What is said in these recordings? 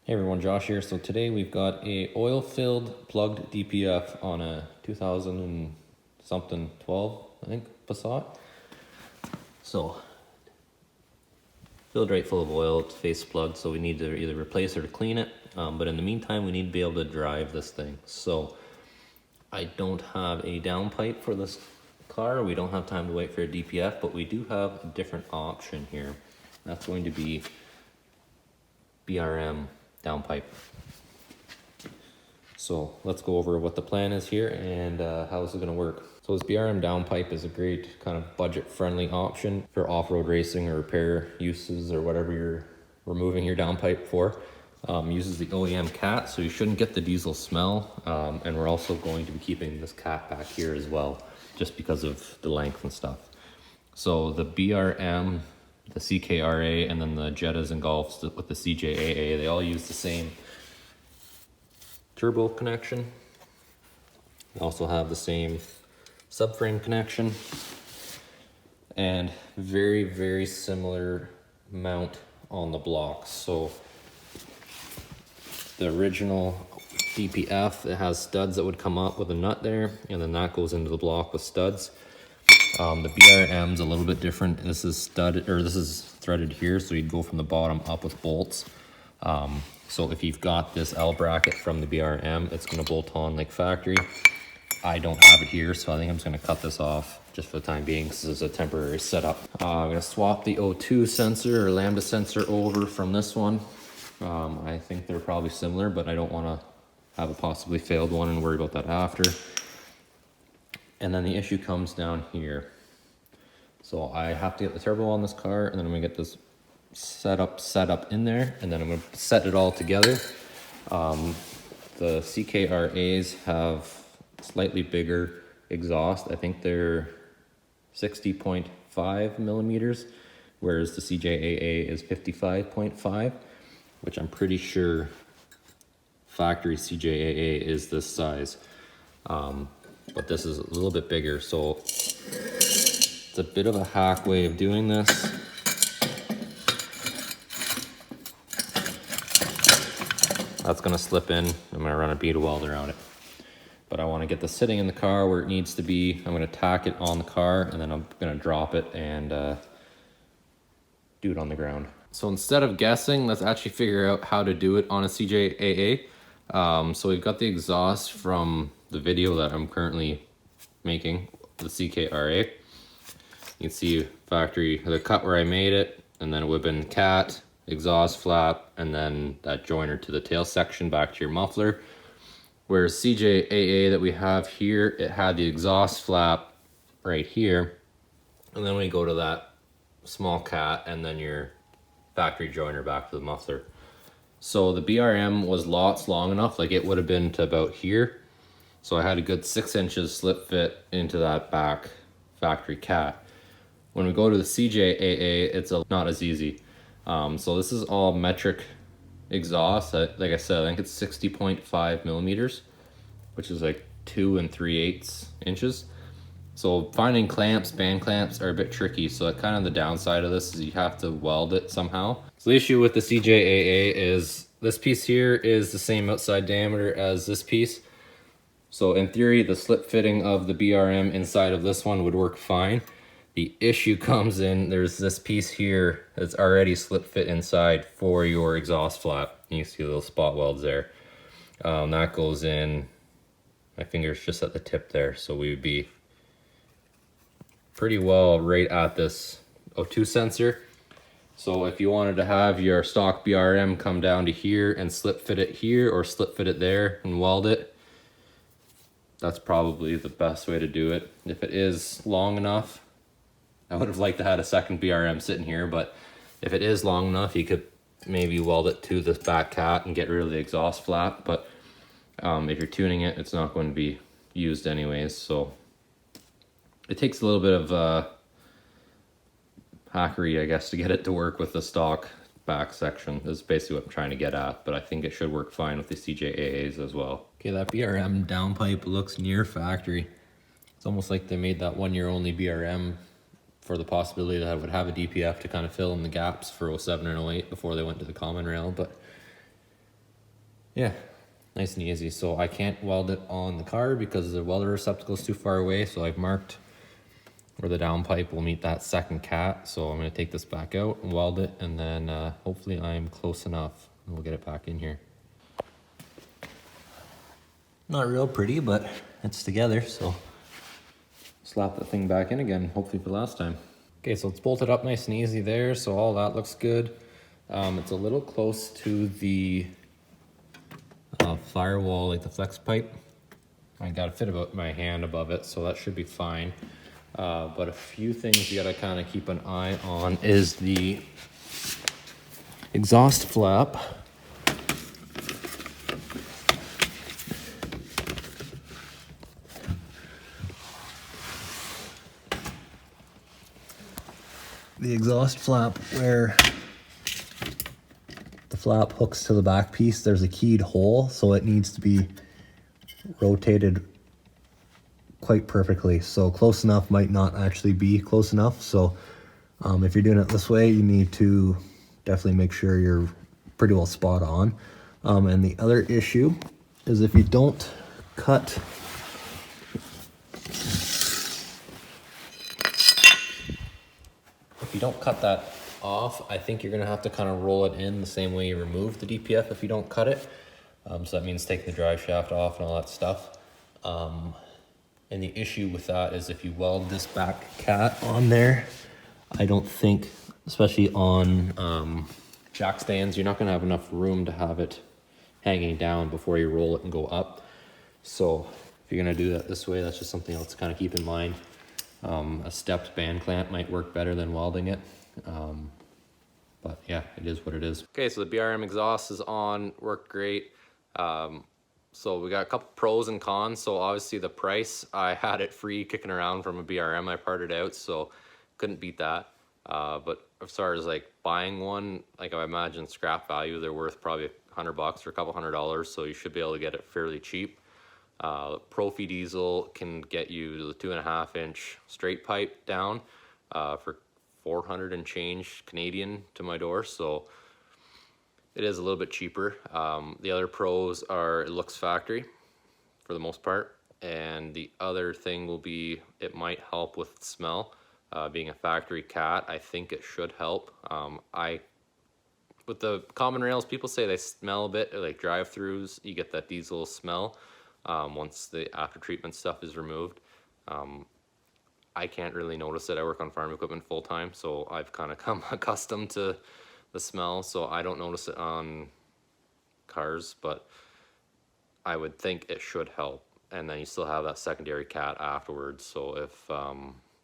Hey everyone, Josh here. So today we've got a oil-filled plugged DPF on a 2000 and something 12, I think, Passat. So filled right full of oil, it's face plugged, so we need to either replace or to clean it. But in the meantime, we need to be able to drive this thing. So I don't have a downpipe for this car. We don't have time to wait for a DPF, but we do have a different option here. That's going to be BRM downpipe. So let's go over what the plan is here and how this is going to work. So this BRM downpipe is a great kind of budget-friendly option for off-road racing or repair uses or whatever you're removing your downpipe for. Uses the OEM cat, so you shouldn't get the diesel smell. And we're also going to be keeping this cat back here as well, just because of the length and stuff. So the BRM, the CKRA, and then the Jettas and Golfs with the CJAA, they all use the same turbo connection. They also have the same subframe connection and very, very similar mount on the blocks. So the original DPF, it has studs that would come up with a nut there, and then that goes into the block with studs. The BRM's a little bit different. This is studded, or this is threaded here, so you'd go from the bottom up with bolts. So if you've got this L bracket from the BRM, it's going to bolt on like factory. I don't have it here, so I think I'm just going to cut this off just for the time being, because this is a temporary setup. I'm going to swap the O2 sensor or lambda sensor over from this one. I think they're probably similar, but I don't want to have a possibly failed one and worry about that after. And then the issue comes down here. So I have to get the turbo on this car, and then I'm gonna get this set up in there, and then I'm gonna set it all together. The CKRAs have slightly bigger exhaust. I think they're 60.5 millimeters, whereas the CJAA is 55.5, which I'm pretty sure factory CJAA is this size. But this is a little bit bigger, so it's a bit of a hack way of doing this. That's gonna slip in. I'm gonna run a bead weld around it. But I wanna get this sitting in the car where it needs to be. I'm gonna tack it on the car, and then I'm gonna drop it and do it on the ground. So instead of guessing, let's actually figure out how to do it on a CJAA. So we've got the exhaust from the video that I'm currently making, the CKRA. You can see factory, the cut where I made it, and then it would have been cat, exhaust flap, and then that joiner to the tail section back to your muffler. Whereas CJAA that we have here, it had the exhaust flap right here, and then we go to that small cat and then your factory joiner back to the muffler. So the BRM was lots long enough, like it would have been to about here. So I had a good 6 inches slip fit into that back factory cat. When we go to the CJAA, it's not as easy. So this is all metric exhaust. Like I said, I think it's 60.5 millimeters, which is like 2 3/8 inches. So finding clamps, band clamps, are a bit tricky. So that kind of the downside of this is you have to weld it somehow. So the issue with the CJAA is this piece here is the same outside diameter as this piece. So in theory, the slip fitting of the BRM inside of this one would work fine. The issue comes in, there's this piece here that's already slip fit inside for your exhaust flap. You see the little spot welds there. That goes in, my finger's just at the tip there. So we would be pretty well right at this O2 sensor. So if you wanted to have your stock BRM come down to here and slip fit it here or slip fit it there and weld it, that's probably the best way to do it. If it is long enough, I would have liked to have a second BRM sitting here, but if it is long enough, you could maybe weld it to this back cat and get rid of the exhaust flap. But if you're tuning it, it's not going to be used anyways. So it takes a little bit of hackery, I guess, to get it to work with the stock back section. Is basically what I'm trying to get at, but I think it should work fine with the CJAAs as well. Okay, that BRM downpipe looks near factory. It's almost like they made that 1 year only BRM for the possibility that I would have a DPF to kind of fill in the gaps for 07 and 08 before they went to the common rail. But yeah, nice and easy. So I can't weld it on the car because the welder receptacle is too far away. So I've marked where the downpipe will meet that second cat. So I'm going to take this back out and weld it, and then hopefully I'm close enough and we'll get it back in here. Not real pretty, but it's together, so. Slap the thing back in again, hopefully for last time. Okay, so it's bolted up nice and easy there, so all that looks good. It's a little close to the firewall, like the flex pipe. I got to fit about my hand above it, so that should be fine. But a few things you got to kind of keep an eye on is the exhaust flap. The exhaust flap, where the flap hooks to the back piece, there's a keyed hole, so it needs to be rotated quite perfectly. So close enough might not actually be close enough. So if you're doing it this way, you need to definitely make sure you're pretty well spot on. And the other issue is if you don't cut that off, I think you're gonna have to kind of roll it in the same way you remove the DPF if you don't cut it. So that means taking the drive shaft off and all that stuff. And the issue with that is if you weld this back cat on there, I don't think, especially on jack stands, you're not gonna have enough room to have it hanging down before you roll it and go up. So if you're gonna do that this way, that's just something else to kind of keep in mind. A stepped band clamp might work better than welding it. But yeah, it is what it is. Okay, so the BRM exhaust is on, worked great. So we got a couple pros and cons. So obviously the price, I had it free kicking around from a BRM. I parted out, so couldn't beat that. But as far as like buying one, like I imagine scrap value, they're worth probably $100 or a couple $100. So you should be able to get it fairly cheap. Profi diesel can get you to the 2.5 inch straight pipe down for 400 and change Canadian to my door, so it is a little bit cheaper. The other pros are it looks factory for the most part, and the other thing will be it might help with smell. Being a factory cat, I think it should help. With the common rails, people say they smell a bit like drive-throughs. You get that diesel smell once the after treatment stuff is removed. I can't really notice it. I work on farm equipment full time, so I've kind of come accustomed to the smell, so I don't notice it on cars, but I would think it should help. And then you still have that secondary cat afterwards. So if,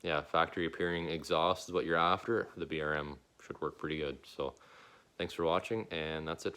yeah, factory appearing exhaust is what you're after, the BRM should work pretty good. So thanks for watching, and that's it.